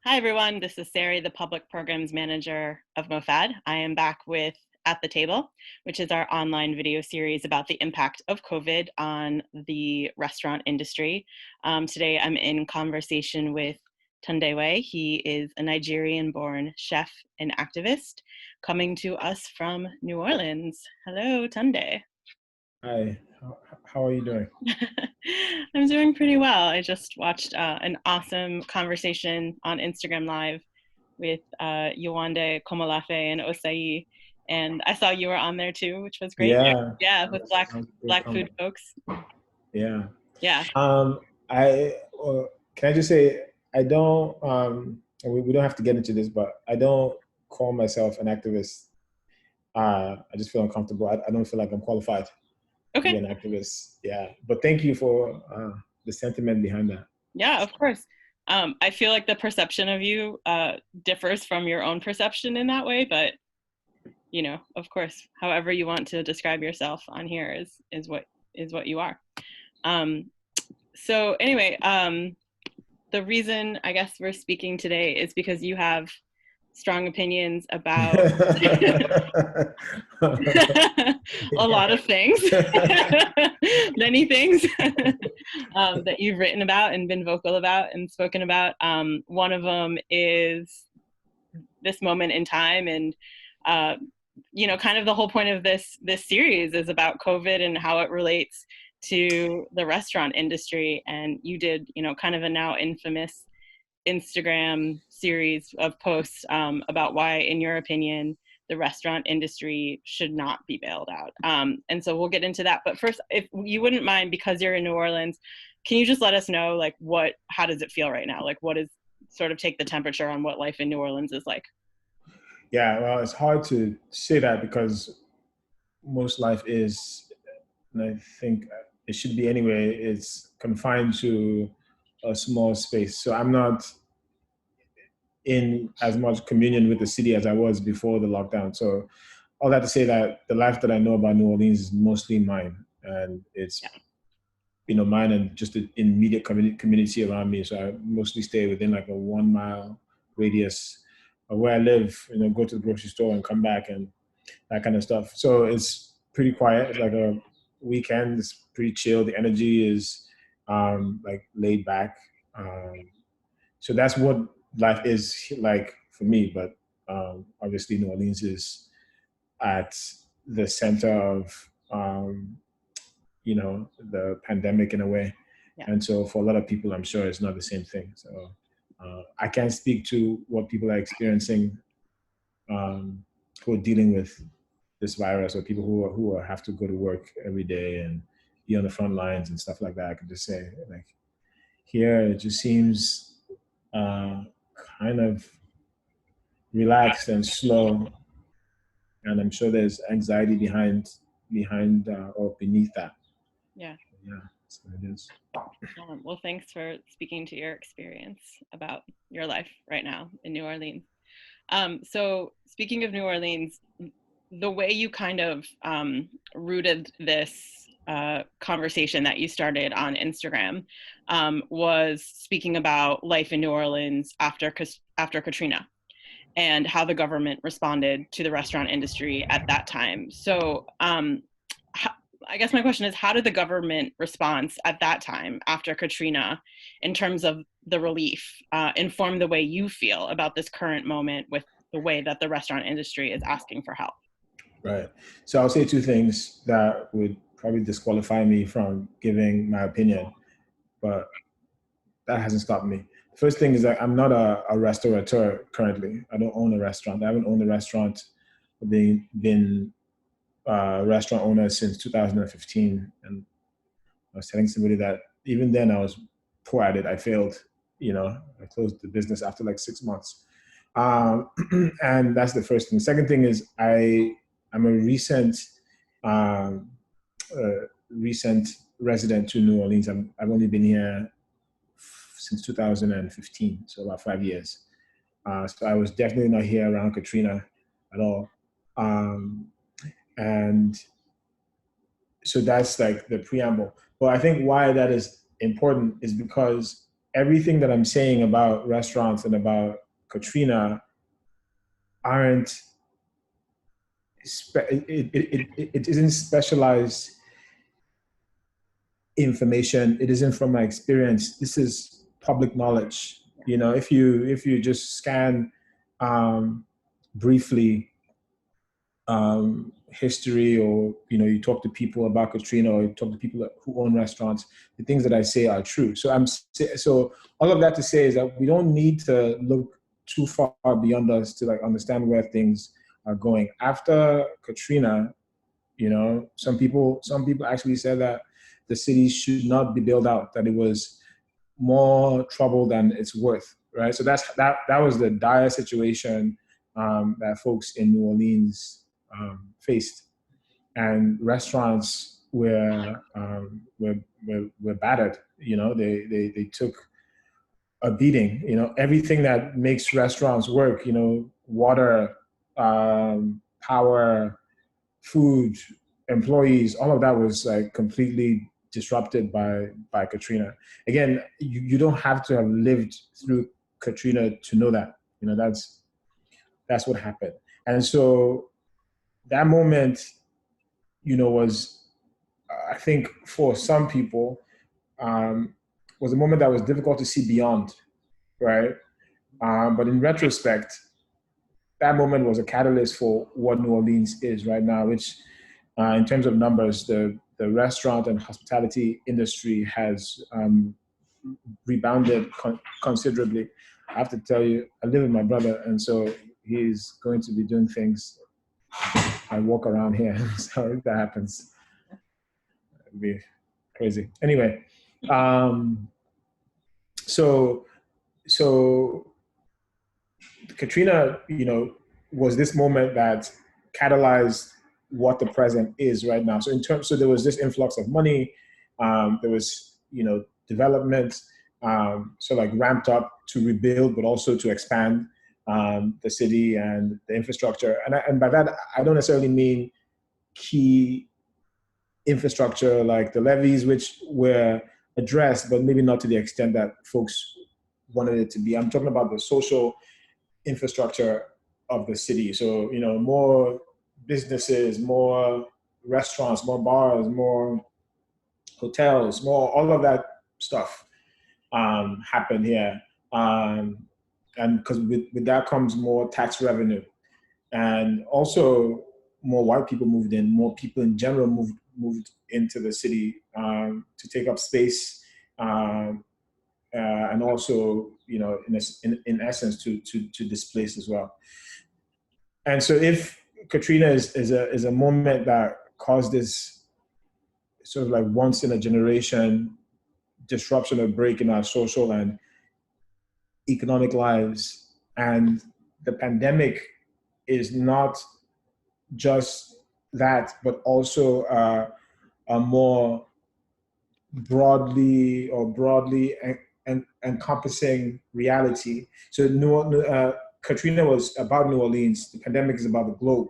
Hi, everyone. This is Sari, the Public Programs Manager of MOFAD. I am back with At the Table, which is our online video series about the impact of COVID on the restaurant industry. Today, I'm in conversation with Tunde Wey. He is a Nigerian-born chef and activist coming to us from New Orleans. Hello, Tunde. Hi, how are you doing? I'm doing pretty well. I just watched an awesome conversation on Instagram Live with Yewande Komolafe and Osai, and I saw you were on there too, which was great. Yeah, Yeah, with sounds pretty black common. food folks. Yeah. Yeah. I can I just say I don't. We don't have to get into this, but I don't call myself an activist. I just feel uncomfortable. I don't feel like I'm qualified to be Okay. an activist. Yeah, but thank you for the sentiment behind that. Yeah, of course. I feel like the perception of you differs from your own perception in that way, but of course, however you want to describe yourself on here is what you are. So anyway, the reason I guess we're speaking today is because you have strong opinions about a lot of things, many things that you've written about and been vocal about and spoken about. One of them is this moment in time, and kind of the whole point of this series is about COVID and how it relates to the restaurant industry. And you did, kind of a now infamous Instagram series of posts about why, in your opinion, the restaurant industry should not be bailed out. And so we'll get into that. But first, if you wouldn't mind, because you're in New Orleans, can you just let us know, like, how does it feel right now? Like, what is sort of take the temperature on what life in New Orleans is like? Yeah, well, it's hard to say that because most life is, and I think it should be anyway, it's confined to a small space. So I'm not in as much communion with the city as I was before the lockdown. So all that to say that the life that I know about New Orleans is mostly mine, and Yeah. it's mine and just the immediate community around me. So I mostly stay within like a 1 mile radius of where I live. Go to the grocery store and come back and that kind of stuff. So it's pretty quiet. It's like a weekend. It's pretty chill. The energy is like laid back. So that's what life is like for me. But obviously, New Orleans is at the center of the pandemic in a way, Yeah. and so for a lot of people, I'm sure it's not the same thing. So I can't speak to what people are experiencing who are dealing with this virus, or people have to go to work every day and be on the front lines and stuff like that. I could just say, like, here it just seems kind of relaxed and slow, and I'm sure there's anxiety behind or beneath that. Yeah. Yeah, so it is. Well, thanks for speaking to your experience about your life right now in New Orleans. So speaking of New Orleans, the way you kind of rooted this conversation that you started on Instagram was speaking about life in New Orleans after Katrina and how the government responded to the restaurant industry at that time. So I guess my question is, how did the government response at that time after Katrina, in terms of the relief, inform the way you feel about this current moment with the way that the restaurant industry is asking for help? Right. So I'll say two things that would probably disqualify me from giving my opinion, but that hasn't stopped me. First thing is that I'm not a restaurateur currently. I don't own a restaurant. I haven't owned a restaurant. I've been a restaurant owner since 2015. And I was telling somebody that even then I was poor at it. I failed. I closed the business after like 6 months. And that's the first thing. The second thing is I'm a um, recent resident to New Orleans. I've only been here since 2015, so about 5 years. So I was definitely not here around Katrina at all. And so that's like the preamble. But I think why that is important is because everything that I'm saying about restaurants and about Katrina aren't, it isn't specialized information. It isn't from my experience. This is public knowledge. You know, if you just scan briefly history, or you talk to people about Katrina, or you talk to people who own restaurants, the things that I say are true. So all of that to say is that we don't need to look too far beyond us to like understand where things are going. After Katrina, some people actually said that the city should not be built out, that it was more trouble than it's worth, right? So that was the dire situation that folks in New Orleans faced, and restaurants were battered. They took a beating. Everything that makes restaurants work. Water, power, food, employees, all of that was like completely disrupted by Katrina. Again, you don't have to have lived through Katrina to know that. That's what happened. And so that moment, was, I think for some people, was a moment that was difficult to see beyond, right? But in retrospect, that moment was a catalyst for what New Orleans is right now, which in terms of numbers, the restaurant and hospitality industry has rebounded considerably. I have to tell you, I live with my brother, and so he's going to be doing things. I walk around here, so if that happens, it'd be crazy. Anyway, so Katrina, was this moment that catalyzed what the present is right now. So there was this influx of money, there was, development, so like ramped up to rebuild, but also to expand the city and the infrastructure. And by that, I don't necessarily mean key infrastructure like the levees, which were addressed, but maybe not to the extent that folks wanted it to be. I'm talking about the social infrastructure of the city. So, more businesses, more restaurants, more bars, more hotels, more, all of that stuff happened here. And because with that comes more tax revenue. And also more white people moved in, more people in general moved into the city to take up space, and also, in essence, to displace as well. And so, if Katrina is a moment that caused this sort of like once in a generation disruption or break in our social and economic lives, and the pandemic is not just that, but also a more broadly encompassing reality. So Katrina was about New Orleans. The pandemic is about the globe.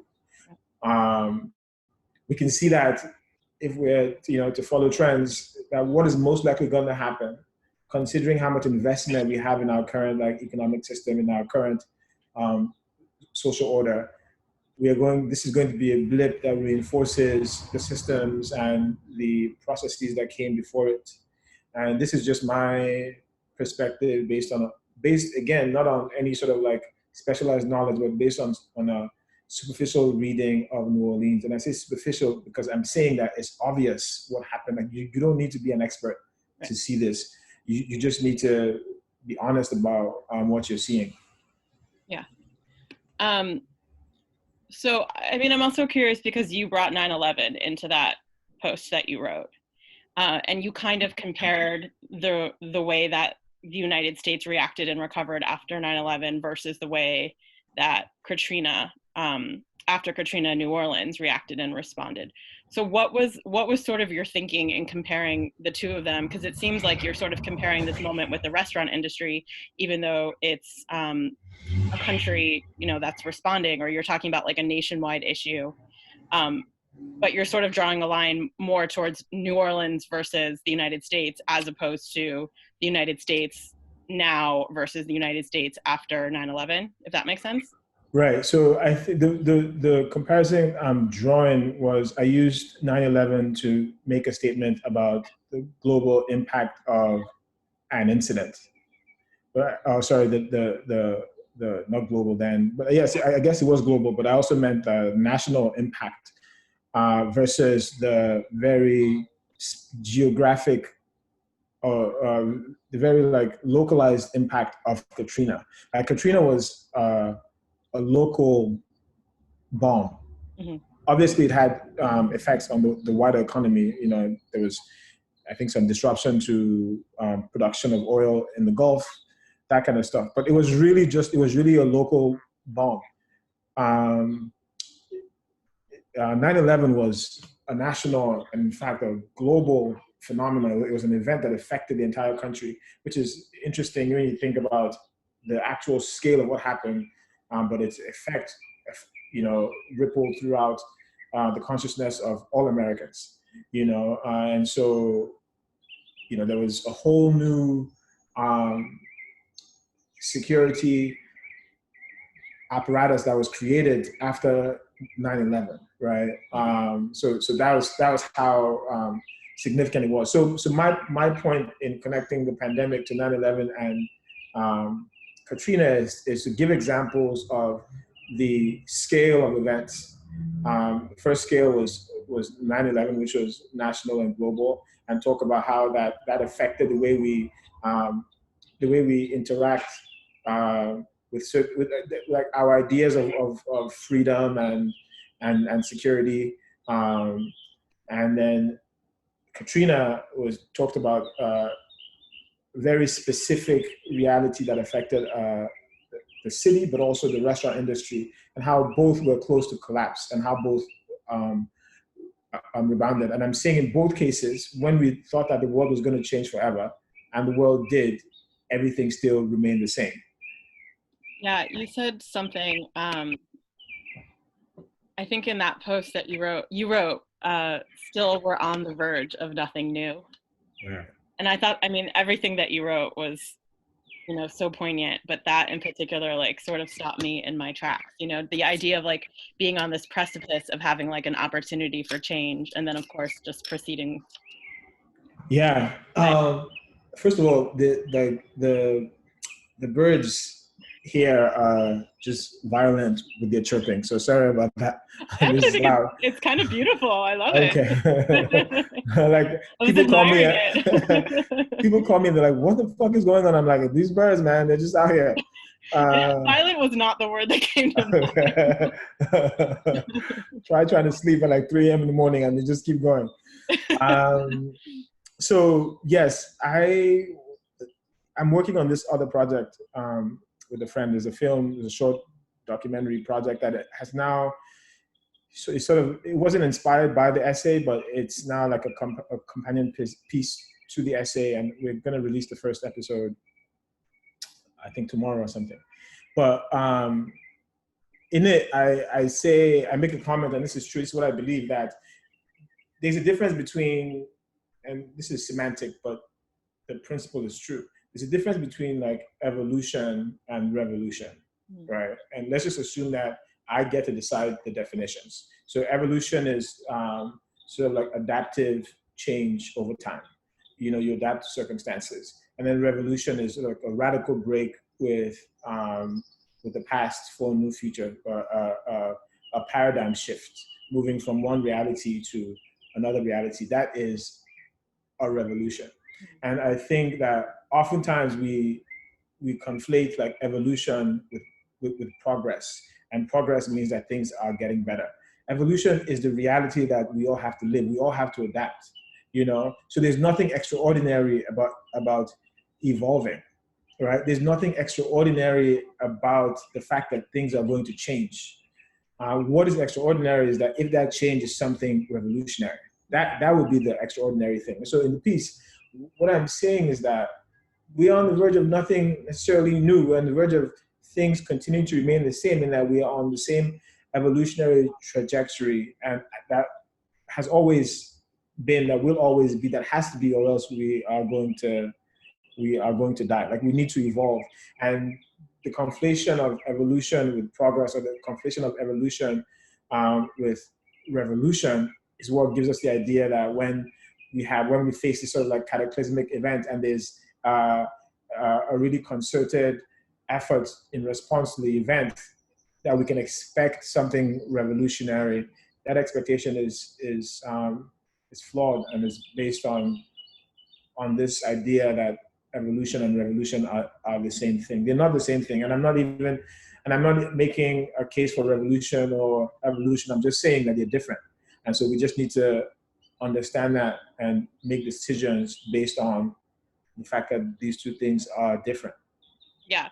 We can see that if we're to follow trends, that what is most likely going to happen, considering how much investment we have in our current economic system, in our current social order. This is going to be a blip that reinforces the systems and the processes that came before it. And this is just my perspective based again, not on any sort of specialized knowledge, but based on a superficial reading of New Orleans. And I say superficial because I'm saying that it's obvious what happened. You don't need to be an expert to see this. You just need to be honest about what you're seeing. Yeah. So, I mean, I'm also curious because you brought 9/11 into that post that you wrote, and you kind of compared the way that the United States reacted and recovered after 9/11 versus the way that Katrina, after Katrina, New Orleans reacted and responded. So what was sort of your thinking in comparing the two of them? Because it seems like you're sort of comparing this moment with the restaurant industry, even though it's a country, that's responding, or you're talking about like a nationwide issue. But you're sort of drawing a line more towards New Orleans versus the United States, as opposed to the United States now versus the United States after 9/11, if that makes sense? Right. So I think the comparison I'm drawing was I used 9/11 to make a statement about the global impact of an incident. But sorry, the not global then, but yes, I guess it was global. But I also meant the national impact versus the very geographic or the very like localized impact of Katrina. Katrina was a local bomb. Mm-hmm. Obviously, it had effects on the wider economy. You know, there was, I think, some disruption to production of oil in the Gulf, that kind of stuff. But it was really a local bomb. 9/11 was a national, and in fact, a global phenomenon. It was an event that affected the entire country, which is interesting when you think about the actual scale of what happened, but its effect, you know, rippled throughout the consciousness of all Americans, you know, and so, you know, there was a whole new security apparatus that was created after 9/11, right? So that was how significant it was. So my point in connecting the pandemic to 9/11 and Katrina is to give examples of the scale of events. The first scale was 9/11, which was national and global, and talk about how that affected the way we interact with like our ideas of freedom and security, and then Katrina was talked about very specific reality that affected the city, but also the restaurant industry, and how both were close to collapse, and how both rebounded. And I'm saying in both cases, when we thought that the world was going to change forever, and the world did, everything still remained the same. Yeah, you said something, I think in that post that you wrote, still we're on the verge of nothing new. Yeah. And I thought, I mean, everything that you wrote was, you know, so poignant, but that in particular, like, sort of stopped me in my tracks. You know, the idea of like being on this precipice of having like an opportunity for change, and then of course just proceeding. Yeah. First of all, the birds here are just violent with their chirping. So sorry about that. Actually, I think it's kind of beautiful. I love it. Okay. Like people call me, people call me, they're like, what the fuck is going on? I'm like, these birds, man, they're just out here. Violent was not the word that came to mind. Trying to sleep at like 3 a.m. in the morning and they just keep going. So yes, I'm working on this other project with a friend. There's a short documentary project that has now, so it wasn't inspired by the essay, but it's now like a companion piece to the essay, and we're going to release the first episode, I think tomorrow or something. But in it, I make a comment, and this is true, it's what I believe, that there's a difference between, and this is semantic, but the principle is true. There's a difference between like evolution and revolution, right? And let's just assume that I get to decide the definitions. So evolution is sort of like adaptive change over time. You know, you adapt to circumstances. And then revolution is like a radical break with the past for a new future, a paradigm shift, moving from one reality to another reality. That is a revolution. And I think that oftentimes we conflate like evolution with progress, and progress means that things are getting better. Evolution is the reality that we all have to live. We all have to adapt, you know? So there's nothing extraordinary about evolving, right? There's nothing extraordinary about the fact that things are going to change. What is extraordinary is that if that change is something revolutionary, that would be the extraordinary thing. So in the piece, what I'm saying is that we are on the verge of nothing necessarily new. We're on the verge of things continuing to remain the same, and that we are on the same evolutionary trajectory, and that has always been, that will always be, that has to be, or else we are going to we are going to die. Like, we need to evolve. And the conflation of evolution with progress, or the conflation of evolution with revolution, is what gives us the idea that when we face this sort of like cataclysmic event, and there's a really concerted effort in response to the event, that we can expect something revolutionary. That expectation is flawed, and is based on this idea that evolution and revolution are the same thing. They're not the same thing. And I'm not making a case for revolution or evolution. I'm just saying that they're different. And so we just need to understand that and make decisions based on the fact that these two things are different. Yeah.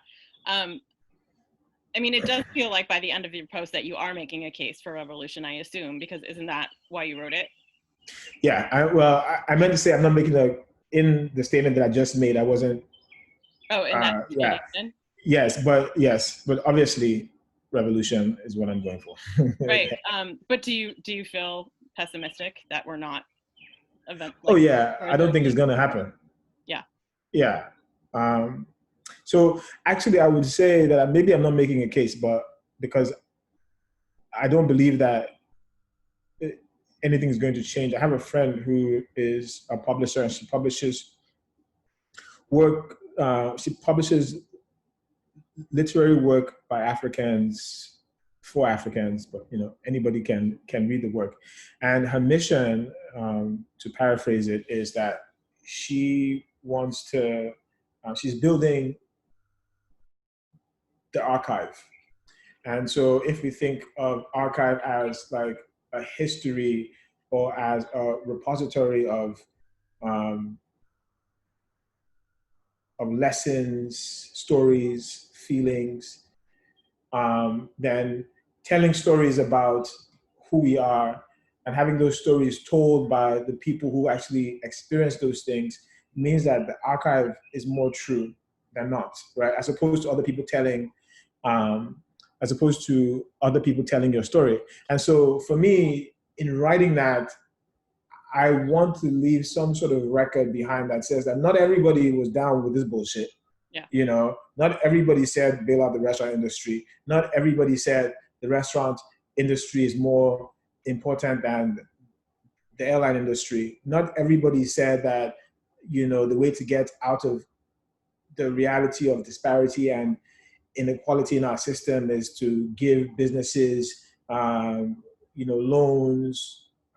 I mean, it does feel like by the end of your post that you are making a case for revolution, I assume, because isn't that why you wrote it? Yeah, I meant to say I'm not making in the statement that I just made, I wasn't. Oh, in that explanation? Yes, but obviously revolution is what I'm going for. Right. But do you feel pessimistic that we're not oh yeah, I don't think it's going to happen. Yeah. Yeah. So actually, I would say that maybe I'm not making a case, but because I don't believe that anything is going to change. I have a friend who is a publisher, and she publishes literary work by Africans for Africans, but anybody can read the work. And her mission, to paraphrase it, is that she wants to. She's building the archive. And so if we think of archive as like a history, or as a repository of lessons, stories, feelings, then telling stories about who we are and having those stories told by the people who actually experience those things means that the archive is more true than not, right? As opposed to other people telling your story. And so for me, in writing that, I want to leave some sort of record behind that says that not everybody was down with this bullshit. Yeah. Not everybody said bail out the restaurant industry. Not everybody said the restaurant industry is more important than the airline industry. Not everybody said that, the way to get out of the reality of disparity and inequality in our system is to give businesses, loans,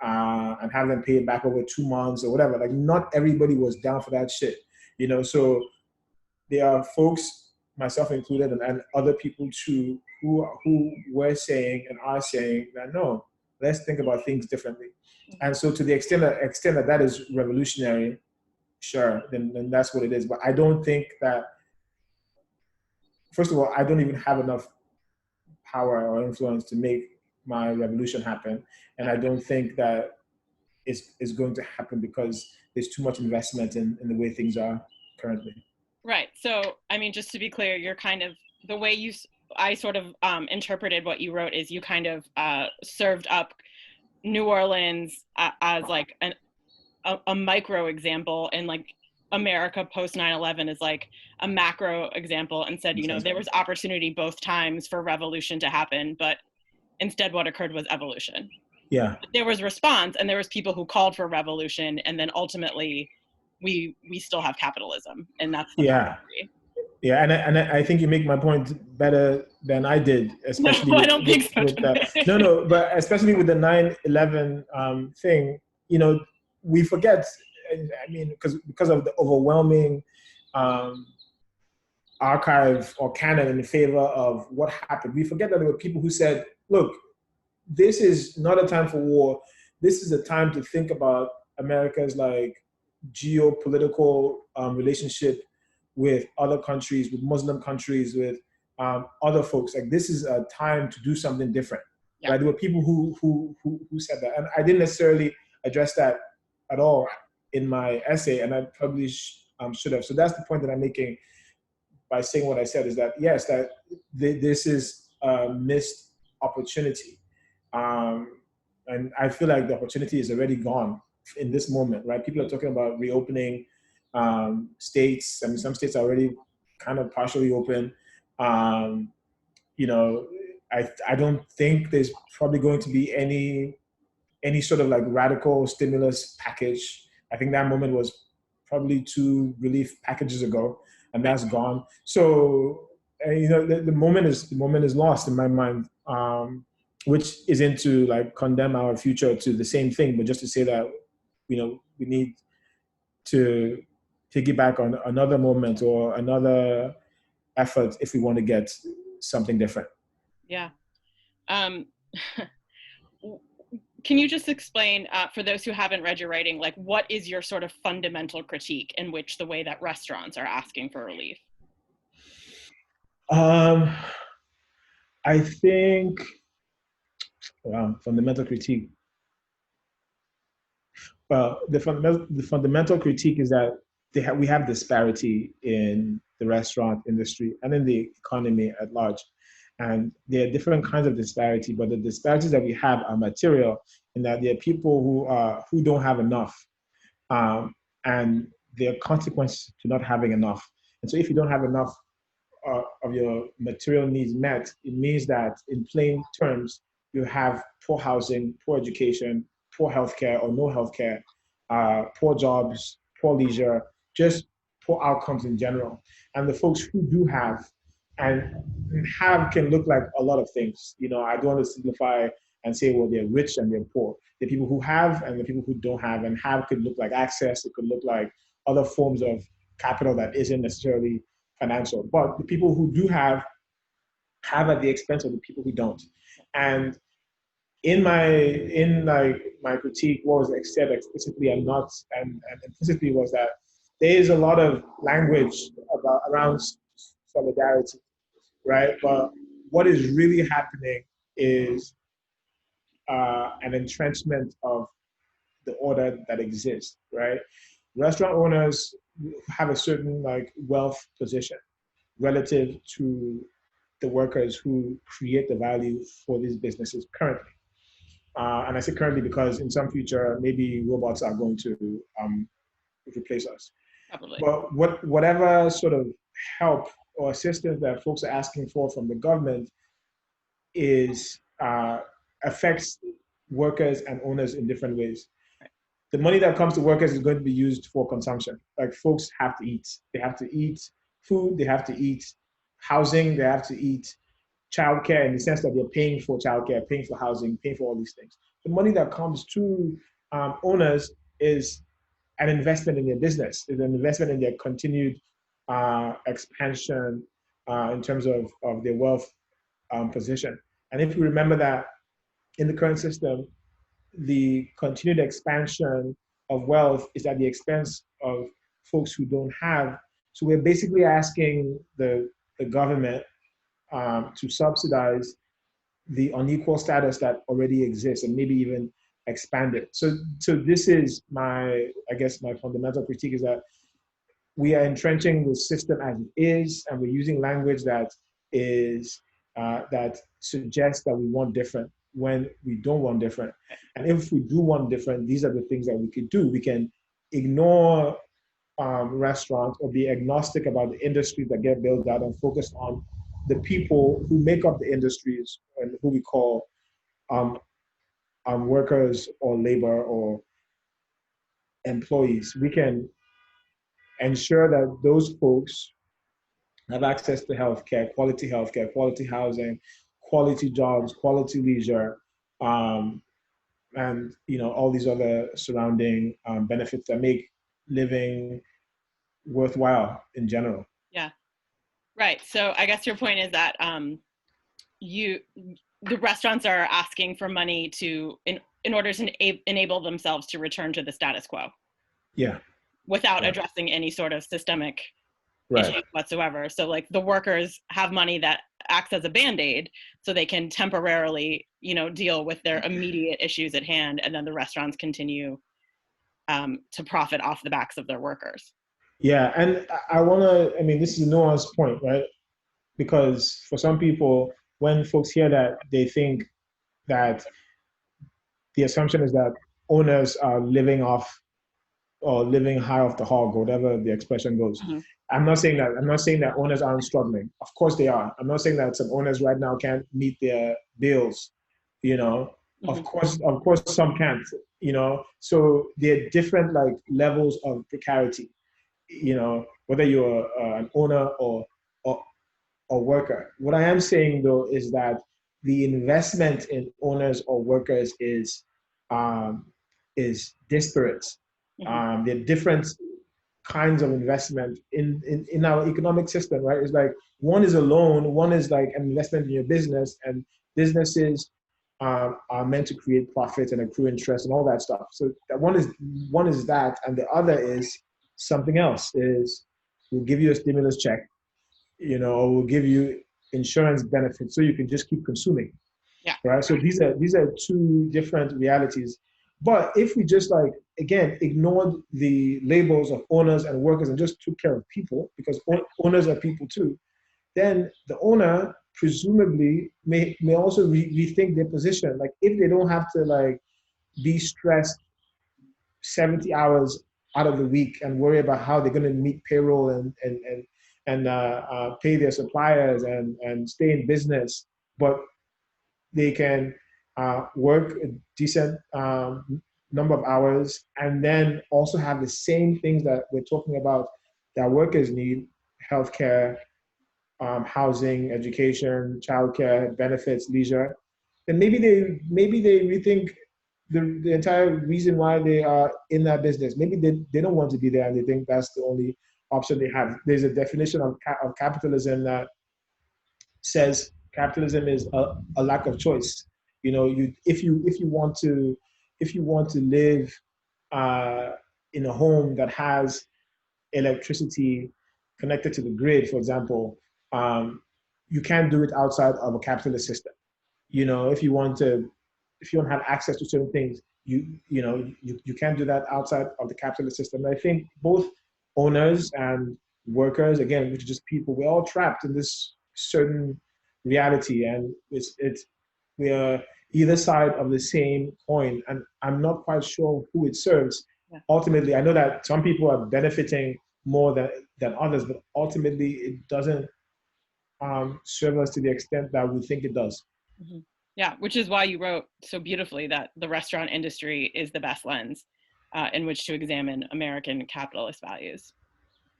and have them pay it back over 2 months or whatever. Like, not everybody was down for that shit, So there are folks, myself included, and other people too, who were saying and are saying that no, let's think about things differently. And so to the extent that is revolutionary, sure, then that's what it is. But I don't think that. First of all, I don't even have enough power or influence to make my revolution happen. And I don't think that it's going to happen because there's too much investment in the way things are currently. Right. So, I mean, just to be clear, you're kind of, the way I sort of interpreted what you wrote is you kind of served up New Orleans as like a micro example, and like America post 9/11 is like a macro example, and said, there was opportunity both times for revolution to happen, but instead what occurred was evolution. Yeah. There was response, and there was people who called for revolution, and then ultimately we still have capitalism, and that's the story. Yeah, and I think you make my point better than I did, especially. No, I don't think so. No, but especially with the 9/11 thing, we forget. I mean, because of the overwhelming archive or canon in favor of what happened, we forget that there were people who said, "Look, this is not a time for war. This is a time to think about America's like geopolitical relationship with other countries, with Muslim countries, with other folks. Like, this is a time to do something different." Yeah. Right? There were people who said that, and I didn't necessarily address that at all in my essay, and I probably should have. So that's the point that I'm making by saying what I said, is that yes, that this is a missed opportunity, and I feel like the opportunity is already gone in this moment. Right? People are talking about reopening states. I mean, some states are already kind of partially open. Um, you know, I don't think there's probably going to be any sort of like radical stimulus package. I think that moment was probably two relief packages ago, and that's gone. So the moment is lost in my mind, which isn't to like condemn our future to the same thing, but just to say that we need to piggyback on another moment or another effort if we want to get something different. Yeah. Um, can you just explain, for those who haven't read your writing, like what is your sort of fundamental critique in which the way that restaurants are asking for relief? I think fundamental critique. Well, the fundamental critique is that we have disparity in the restaurant industry and in the economy at large. And there are different kinds of disparity, but the disparities that we have are material in that there are people who don't have enough, and there are consequences to not having enough. And so if you don't have enough of your material needs met, it means that in plain terms, you have poor housing, poor education, poor healthcare or no healthcare, poor jobs, poor leisure, just poor outcomes in general. And the folks who do have, and have can look like a lot of things. I don't want to simplify and say, well, they're rich and they're poor. The people who have and the people who don't have, and have could look like access, it could look like other forms of capital that isn't necessarily financial. But the people who do have at the expense of the people who don't. And in my critique, what was said explicitly and not and implicitly was that there is a lot of language around solidarity, right? But what is really happening is an entrenchment of the order that exists, right? Restaurant owners have a certain like wealth position relative to the workers who create the value for these businesses currently. And I say currently because in some future, maybe robots are going to replace us. Probably. But whatever sort of help or assistance that folks are asking for from the government is affects workers and owners in different ways. The money that comes to workers is going to be used for consumption. Like folks have to eat. They have to eat food, they have to eat housing, they have to eat childcare in the sense that they're paying for childcare, paying for housing, paying for all these things. The money that comes to owners is an investment in their business, is an investment in their continued expansion in terms of their wealth position. And if we remember that in the current system, the continued expansion of wealth is at the expense of folks who don't have. So we're basically asking the government to subsidize the unequal status that already exists and maybe even expand it. So this is my fundamental critique is that we are entrenching the system as it is, and we're using language that is that suggests that we want different when we don't want different. And if we do want different, these are the things that we could do. We can ignore restaurants or be agnostic about the industries that get built out and focus on the people who make up the industries and who we call workers or labor or employees. We can ensure that those folks have access to healthcare, quality housing, quality jobs, quality leisure, and all these other surrounding benefits that make living worthwhile in general. Yeah, right. So I guess your point is that the restaurants are asking for money in order to enable themselves to return to the status quo. Yeah. Without addressing any sort of systemic issue whatsoever. So like the workers have money that acts as a Band-Aid so they can temporarily, deal with their immediate issues at hand, and then the restaurants continue to profit off the backs of their workers. Yeah, and this is a nuanced point, right? Because for some people, when folks hear that, they think that the assumption is that owners are living off or living high off the hog, whatever the expression goes. Mm-hmm. I'm not saying that. I'm not saying that owners aren't struggling. Of course they are. I'm not saying that some owners right now can't meet their bills. You know, Mm-hmm. of course, some can't. You know, so there are different like levels of precarity. You know, whether you're an owner or or worker. What I am saying though is that the investment in owners or workers um, is disparate. Mm-hmm. There are different kinds of investment in our economic system, right? It's like one is a loan, one is like an investment in your business, and businesses are meant to create profits and accrue interest and all that stuff. So that one is that, and the other is something else. Is we'll give you a stimulus check, you know, or we'll give you insurance benefits so you can just keep consuming. Yeah. Right. So these are two different realities. But if we just like again ignored the labels of owners and workers and just took care of people, because owners are people too, then the owner presumably may also rethink their position. Like if they don't have to like be stressed 70 hours out of the week and worry about how they're going to meet payroll and pay their suppliers and stay in business, but they can work a decent number of hours and then also have the same things that we're talking about that workers need: healthcare, housing, education, childcare, benefits, leisure. Then maybe they rethink the entire reason why they are in that business. Maybe they don't want to be there and they think that's the only option they have. There's a definition of capitalism that says capitalism is a lack of choice. You know, if you want to live in a home that has electricity connected to the grid, for example, you can't do it outside of a capitalist system. You know, if you don't have access to certain things, you can't do that outside of the capitalist system. And I think both owners and workers, again, which are just people, we're all trapped in this certain reality, and we are either side of the same coin, and I'm not quite sure who it serves. Yeah. Ultimately, I know that some people are benefiting more than others, but ultimately it doesn't serve us to the extent that we think it does. Mm-hmm. Yeah, which is why you wrote so beautifully that the restaurant industry is the best lens in which to examine American capitalist values.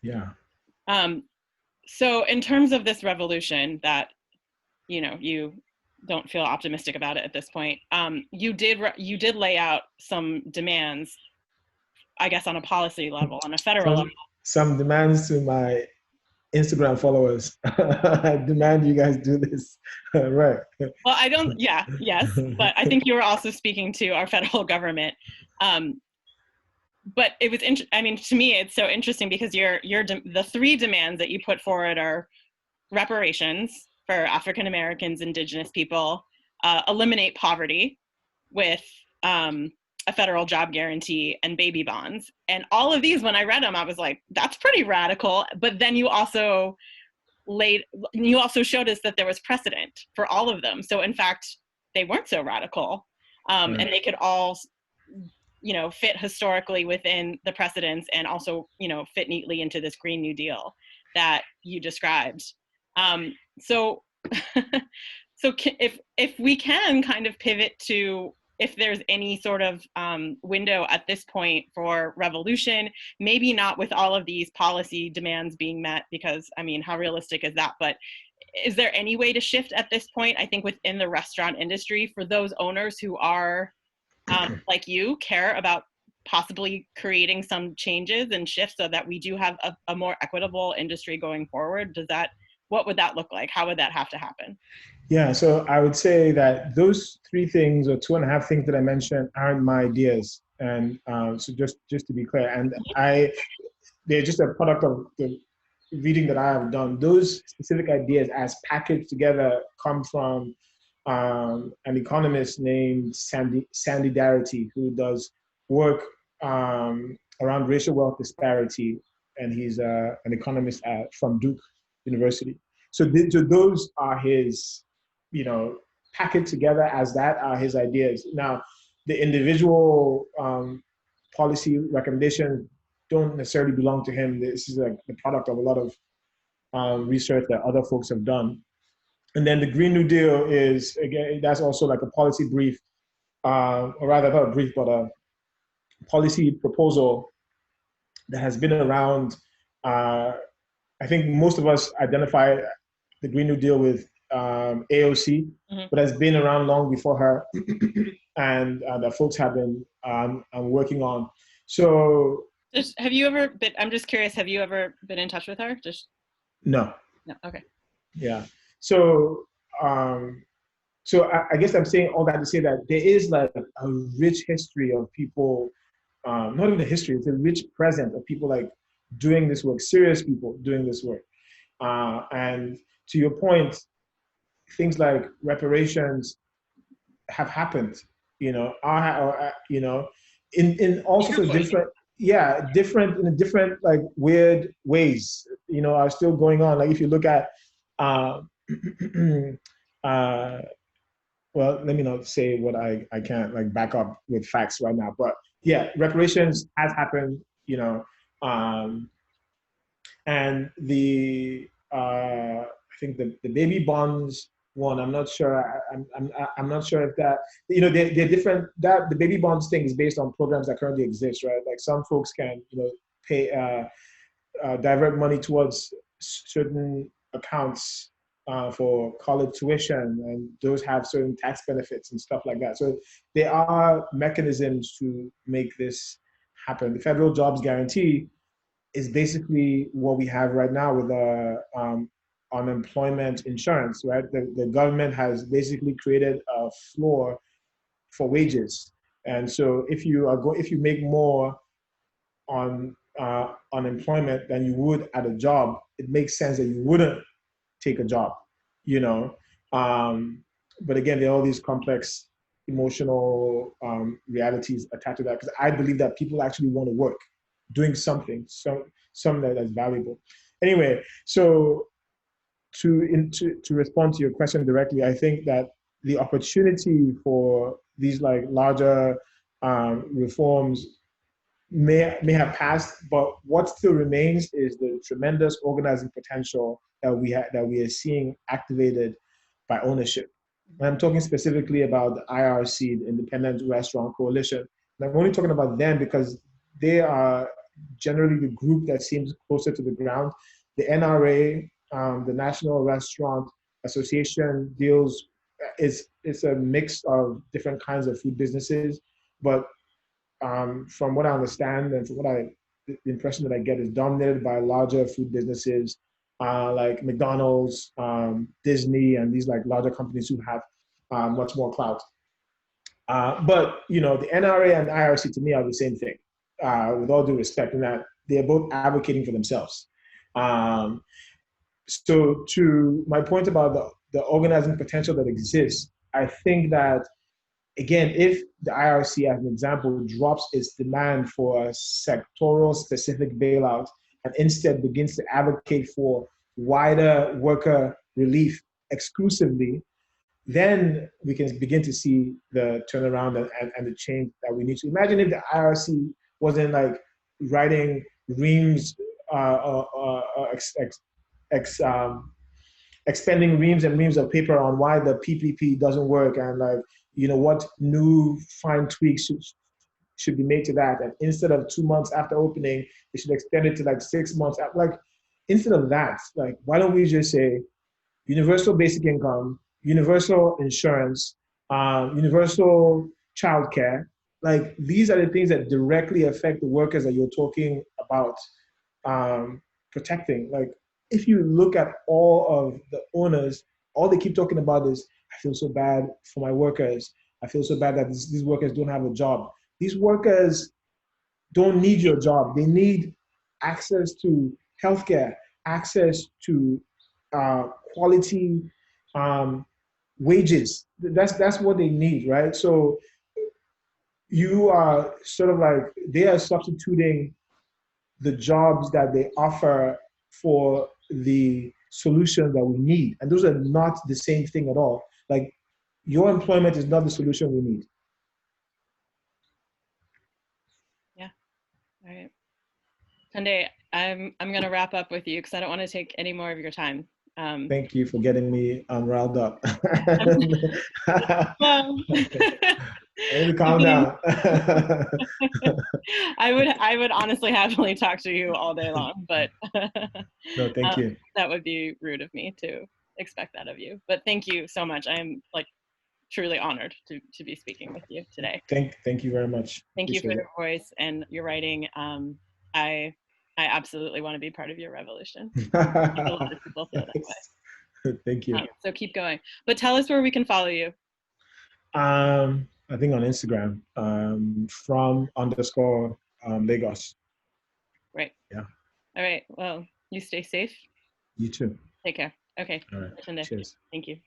Yeah. So in terms of this revolution that, you know, you don't feel optimistic about it at this point, you did lay out some demands, I guess, on a policy level, on a federal level. Some demands to my Instagram followers. I demand you guys do this. Right. Well, I don't, yeah, yes, but I think you were also speaking to our federal government. But it was, I mean, to me, it's so interesting because the three demands that you put forward are reparations for African Americans, Indigenous people, eliminate poverty with a federal job guarantee and baby bonds. And all of these, when I read them, I was like, that's pretty radical. But then you also showed us that there was precedent for all of them. So in fact, they weren't so radical. And they could all, you know, fit historically within the precedents and also, you know, fit neatly into this Green New Deal that you described. So if we can kind of pivot to if there's any sort of window at this point for revolution, maybe not with all of these policy demands being met, because I mean, how realistic is that? But is there any way to shift at this point? I think within the restaurant industry, for those owners who are like you, care about possibly creating some changes and shifts so that we do have a more equitable industry going forward. What would that look like? How would that have to happen? Yeah, so I would say that those three things or two and a half things that I mentioned aren't my ideas. And so just to be clear, and they're just a product of the reading that I have done. Those specific ideas as packaged together come from an economist named Sandy Darity, who does work around racial wealth disparity, and he's an economist from Duke University. So those are his, you know, packaged together as that are his ideas. Now, the individual policy recommendations don't necessarily belong to him. This is like the product of a lot of research that other folks have done. And then the Green New Deal is, again, that's also like a policy brief, or rather not a brief, but a policy proposal that has been around. I think most of us identify the Green New Deal with AOC, but has been around long before her, and that folks have been working on. So, have you ever been? I'm just curious. Have you ever been in touch with her? No. No. Okay. Yeah. So, I guess I'm saying all that to say that there is like a rich history of people, not even a history, it's a rich present of people like doing this work, serious people doing this work. And to your point, things like reparations have happened, in all sorts of different, in different like weird ways, are still going on. Like if you look at, well, let me not say what I can't like back up with facts right now, but yeah, reparations has happened, and I think the baby bonds one, I'm not sure. I'm not sure if that, they're different. That the baby bonds thing is based on programs that currently exist, right? Like some folks can, pay, divert money towards certain accounts for college tuition, and those have certain tax benefits and stuff like that. So there are mechanisms to make this happen. The federal jobs guarantee is basically what we have right now with unemployment insurance, right? The government has basically created a floor for wages, and so if you make more on unemployment than you would at a job, it makes sense that you wouldn't take a job, But again, there are all these complex emotional realities attached to that, because I believe that people actually want to work, doing something that's valuable. Anyway, so to respond to your question directly, I think that the opportunity for these like larger reforms may have passed, but what still remains is the tremendous organizing potential that we are seeing activated by ownership. And I'm talking specifically about the IRC, the Independent Restaurant Coalition. And I'm only talking about them because they are generally the group that seems closer to the ground. The NRA, the National Restaurant Association, it's a mix of different kinds of food businesses, but from what I understand and from the impression that I get is dominated by larger food businesses like McDonald's, Disney, and these like larger companies who have much more clout. But the NRA and the IRC to me are the same thing, with all due respect, in that they're both advocating for themselves. So to my point about the organizing potential that exists, I think that, again, if the IRC, as an example, drops its demand for a sectoral specific bailout and instead begins to advocate for wider worker relief exclusively, then we can begin to see the turnaround and the change that we need to. Imagine if the IRC wasn't like writing reams, expending reams and reams of paper on why the PPP doesn't work, and like, what new fine tweaks should be made to that. And instead of 2 months after opening, they should extend it to like 6 months. Like, instead of that, like, why don't we just say universal basic income, universal insurance, universal childcare? Like, these are the things that directly affect the workers that you're talking about protecting. Like, if you look at all of the owners, all they keep talking about is, I feel so bad for my workers. I feel so bad that these workers don't have a job. These workers don't need your job. They need access to healthcare, access to quality wages. That's what they need, right? So you are sort of like, they are substituting the jobs that they offer for the solution that we need. And those are not the same thing at all. Like, your employment is not the solution we need. Yeah, all right. Tunde, I'm going to wrap up with you because I don't want to take any more of your time. Thank you for getting me riled up. Well, I need to calm down. I would honestly happily talk to you all day long, but No, thank you. that would be rude of me to expect that of you. But thank you so much. I am like truly honored to be speaking with you today. Thank you very much. Thank you for Appreciate your voice and your writing. I absolutely want to be part of your revolution. I think a lot of people feel that way. Thank you. So keep going. But tell us where we can follow you. I think on Instagram, from _ Lagos. Right. Yeah. All right. Well, you stay safe. You too. Take care. Okay. All right. Cheers. Thank you.